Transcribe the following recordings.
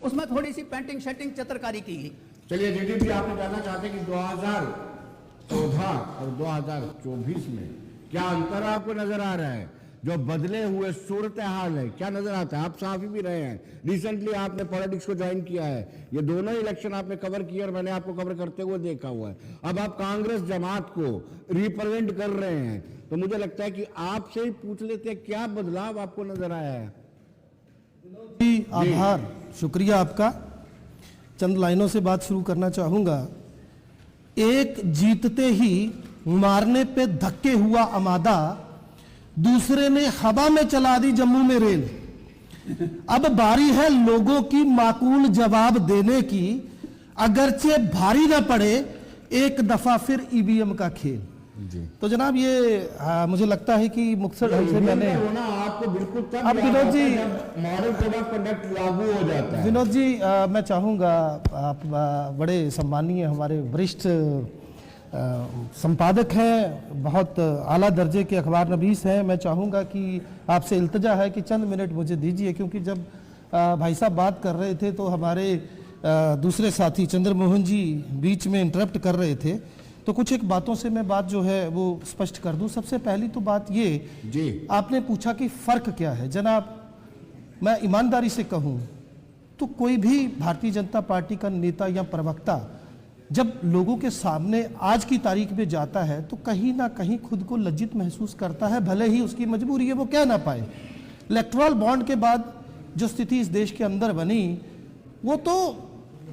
उसमें थोड़ी सी पेंटिंग शेटिंग चित्रकारी की गई। चलिए डीडीपी, आपने जानना चाहते कि 2014 और 2024 में क्या अंतर आपको नजर आ रहा है? जो बदले हुए सूरत हाल है, क्या नजर आता है? आप सहाफी भी रहे हैं, रिसेंटली आपने पॉलिटिक्स को ज्वाइन किया है, ये दोनों इलेक्शन आपने कवर किया और मैंने आपको कवर करते हुए देखा हुआ है। अब आप कांग्रेस जमात को रिप्रेजेंट कर रहे हैं, तो मुझे लगता है कि आपसे ही पूछ लेते हैं क्या बदलाव आपको नजर आया है। जी आभार, शुक्रिया आपका। चंद लाइनों से बात शुरू करना चाहूंगा। एक जीतते ही मारने पे धक्के हुआ अमादा, दूसरे ने हवा में चला दी जम्मू में रेल। अब बारी है लोगों की माकूल जवाब देने की, अगरचे भारी ना पड़े एक दफा फिर ईवीएम का खेल। तो जनाब ये मुझे लगता है कि मुक्तसर ढंग से मैंने आपको बिल्कुल तब अब Vinod ji model code of conduct लागू हो जाता है। विनोद जी मैं चाहूँगा, आप बड़े सम्मानीय हमारे वरिष्ठ संपादक हैं, बहुत आला दर्जे के अखबार नवीस हैं, मैं चाहूँगा कि आपसे इल्तजा है कि चंद मिनट मुझे दीजिए, क्योंकि जब भाई साहब बात कर रहे थे तो हमारे दूसरे साथी चंद्रमोहन जी बीच में इंटरप्ट कर रहे थे, तो कुछ एक बातों से मैं बात जो है वो स्पष्ट कर दूं। सबसे पहली तो बात ये जी, आपने पूछा कि फ़र्क क्या है। जनाब मैं ईमानदारी से कहूं तो कोई भी भारतीय जनता पार्टी का नेता या प्रवक्ता जब लोगों के सामने आज की तारीख में जाता है तो कहीं ना कहीं खुद को लज्जित महसूस करता है, भले ही उसकी मजबूरी है वो कह ना पाए। इलेक्टोरल बॉन्ड के बाद जो स्थिति इस देश के अंदर बनी वो तो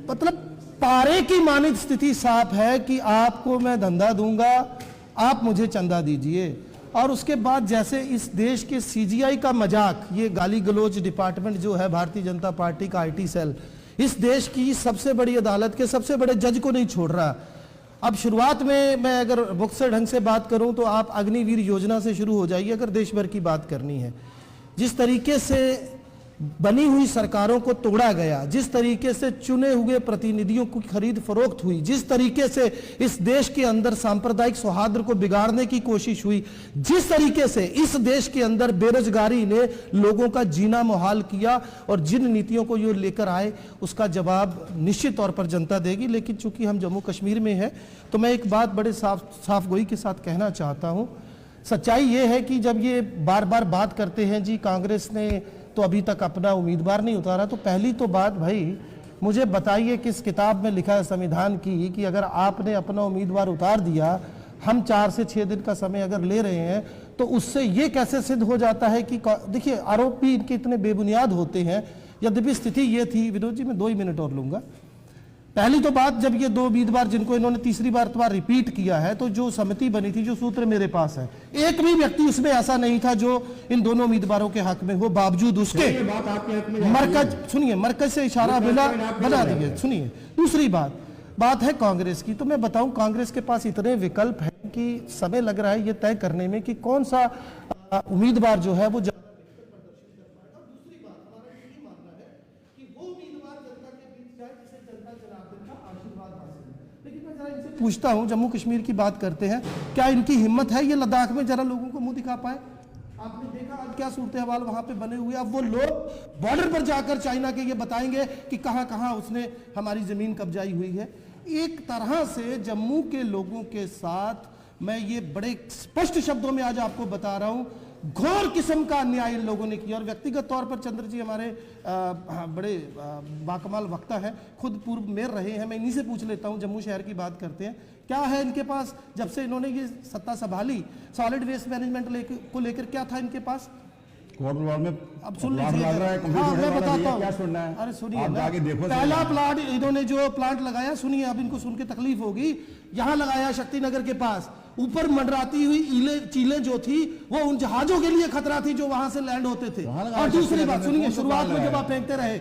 मतलब पारे की मानित स्थिति साफ है कि आपको मैं धंधा दूंगा, आप मुझे चंदा दीजिए। और उसके बाद जैसे इस देश के सीजीआई का मजाक, ये गाली गलोच डिपार्टमेंट जो है भारतीय जनता पार्टी का आईटी सेल, इस देश की सबसे बड़ी अदालत के सबसे बड़े जज को नहीं छोड़ रहा। अब शुरुआत में मैं अगर मुख्तसर ढंग से बात करूं तो आप अग्निवीर योजना से शुरू हो जाइए अगर देश भर की बात करनी है। जिस तरीके से बनी हुई सरकारों को तोड़ा गया, जिस तरीके से चुने हुए प्रतिनिधियों की खरीद फरोख्त हुई, जिस तरीके से इस देश के अंदर सांप्रदायिक सौहार्द को बिगाड़ने की कोशिश हुई, जिस तरीके से इस देश के अंदर बेरोजगारी ने लोगों का जीना मुहाल किया, और जिन नीतियों को ये लेकर आए उसका जवाब निश्चित तौर पर जनता देगी। लेकिन चूंकि हम जम्मू कश्मीर में हैं तो मैं एक बात बड़े साफ गोई के साथ कहना चाहता हूँ। सच्चाई ये है कि जब ये बार बार बात करते हैं जी कांग्रेस ने तो अभी तक अपना उम्मीदवार नहीं उतारा, तो पहली तो बात भाई मुझे बताइए किस किताब में लिखा है संविधान की कि अगर आपने अपना उम्मीदवार उतार दिया, हम 4 से 6 दिन का समय अगर ले रहे हैं तो उससे ये कैसे सिद्ध हो जाता है कि देखिए आरोप भी इनके इतने बेबुनियाद होते हैं। यद्यपि स्थिति ये थी, विनोद जी मैं 2 ही मिनट और लूंगा। पहली तो बात, जब ये 2 उम्मीदवार जिनको इन्होंने तीसरी बार रिपीट किया है, तो जो समिति बनी थी, जो सूत्र मेरे पास है, एक भी व्यक्ति उसमें ऐसा नहीं था जो इन दोनों उम्मीदवारों के हक में हो, बावजूद उसके मरकज, सुनिए, मरकज से इशारा बना दिए। सुनिए, दूसरी बात है कांग्रेस की। तो मैं बताऊं कांग्रेस के पास इतने विकल्प हैं कि समय लग रहा है ये तय करने में कि कौन सा उम्मीदवार जो है वो पूछता हूं। जम्मू कश्मीर की बात करते हैं, क्या इनकी हिम्मत है ये लद्दाख में जरा लोगों को मुंह दिखा पाए? आपने देखा आज क्या सूरत हाल वहां पे बने हुए। अब वो लोग बॉर्डर पर जाकर चाइना के ये बताएंगे कि कहां कहां उसने हमारी जमीन कब्जाई हुई है। एक तरह से जम्मू के लोगों के साथ मैं ये बड़े स्पष्ट शब्दों में आज आपको बता रहा हूं, घोर किस्म का अन्याय इन लोगों ने किया। और व्यक्तिगत तौर पर चंद्र जी हमारे बड़े बाकमाल वक्ता हैं, खुद पूर्व मेयर रहे हैं, मैं इन्हीं से पूछ लेता हूं। जम्मू शहर की बात करते हैं, क्या है इनके पास जब से इन्होंने ये सत्ता संभाली? सॉलिड वेस्ट मैनेजमेंट को लेकर क्या था इनके पास? में अब सुन लीजिए, हाँ मैं बताता हूँ। अरे सुनिए, पहला प्लांट इन्होंने जो प्लांट लगाया, सुनिए, अब इनको सुन के तकलीफ होगी, यहाँ लगाया शक्तिनगर के पास। ऊपर मंडराती हुई चीलें जो थी वो उन जहाजों के लिए खतरा थी जो वहां से लैंड होते थे। और दूसरी बात सुनिए, शुरुआत में जब आप फेंकते रहे,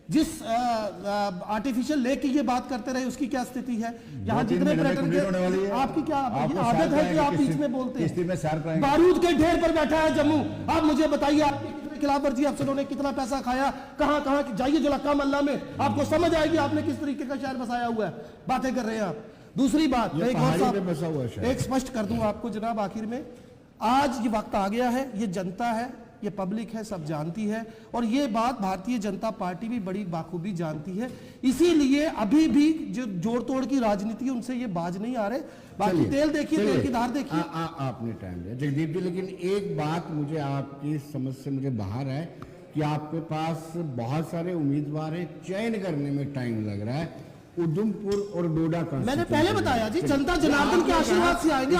जिस आर्टिफिशियल लेक की ये बात करते रहे, उसकी क्या स्थिति है? यहाँ जितने पर्यटन के, आपकी क्या आदत है कि आप बीच में बोलते हैं? बारूद के ढेर पर बैठा है जम्मू। आप मुझे बताइए आपकी कितने खिलाफ वर्जी अफसरों ने कितना पैसा खाया, कहां कहां जाइए जुलक्का मल्ला में, आपको समझ आएगी आपने किस तरीके का शहर बसाया हुआ है। बातें कर रहे हैं आप। दूसरी बात एक स्पष्ट कर दूं आपको जनाब, आखिर में आज ये वक्त आ गया है, ये जनता है, ये पब्लिक है, सब जानती है, और ये बात भारतीय जनता पार्टी भी बड़ी बाखूबी जानती है। इसीलिए अभी भी जो जोड़ तोड़ की राजनीति है उनसे ये बाज नहीं आ रहे। बाकी तेल देखिए, तेल की धार देखिए। आपने टाइम दिया जगदीप जी, लेकिन एक बात मुझे आपकी समझ से मुझे बाहर है कि आपके पास बहुत सारे उम्मीदवार हैं, चयन करने में टाइम लग रहा है। उधमपुर और डोडा का मैंने पहले बताया जी, जनता जनार्दन के आशीर्वाद से आएंगे।